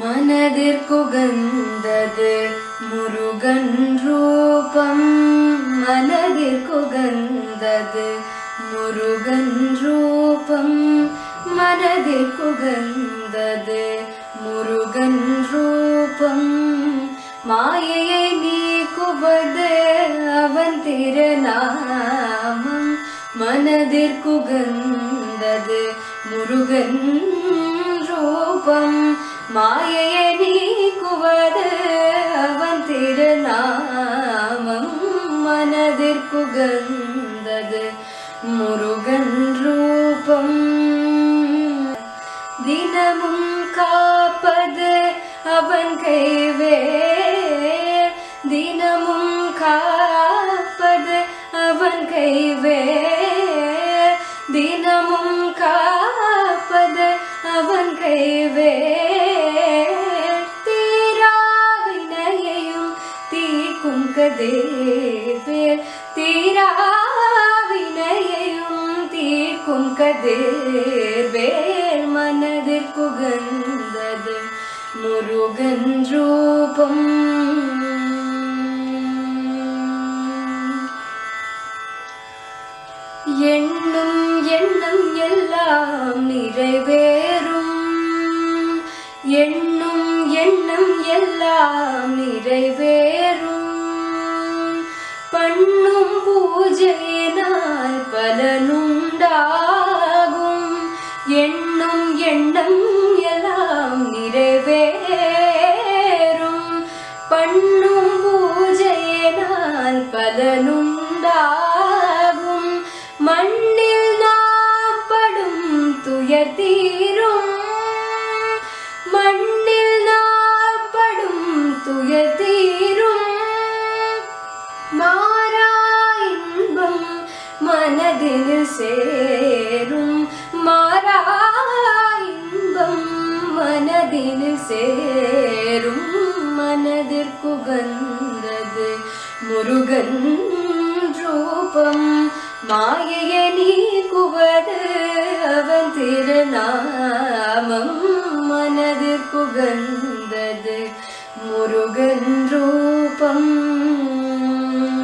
மனதிற்குகந்தது முருகன் ரூபம். மனதிற்குகந்தது முருகன் ரூபம். மனதிற்குகந்தது முருகன் ரூபம். மாயையை நீக்குவது அவன் திருநாமம். மனதிற்குகந்தது முருகன் ரூபம். மாயையை நீக்குவது அவன் திருநாமம். மனதிற்குகந்தது முருகன் ரூபம். தினமும் காப்பது அவன் கைவேல். தினமும் காப்பது அவன் கைவேல். தினமும் காப்பது அவன் கைவேல். தீராவினையையும் தீர்க்கும் கதிர்வேல். தீராவினையையும் தீர்க்கும் கதிர்வேல். மனதிற்குகந்தது முருகன் ரூபம். எண்ணும் எண்ணம் எல்லாம் நிறைவேறும். எண்ணும் எண்ணம் எல்லாம் நிறைவேறும். பண்ணும் பூஜையினால் பலனுண்டாகும். எண்ணும் எண்ணம் எல்லாம் நிறைவேறும். பண்ணும் பூஜையினால் பலனுண்டாகும். மண்ணில் நாம் படும் துயர் தீரும். மண்ணில் நாம் படும் துயர் தீரும். மாறா இன்பம் மனதில் சேரும். மாறா இன்பம் மனதில் சேரும். மனதிற்குகந்தது முருகன் ரூபம். மாயையை நீக்குவது அவன் திருநாமம். மனதிற்குகந்தது முருகன் ரூபம்.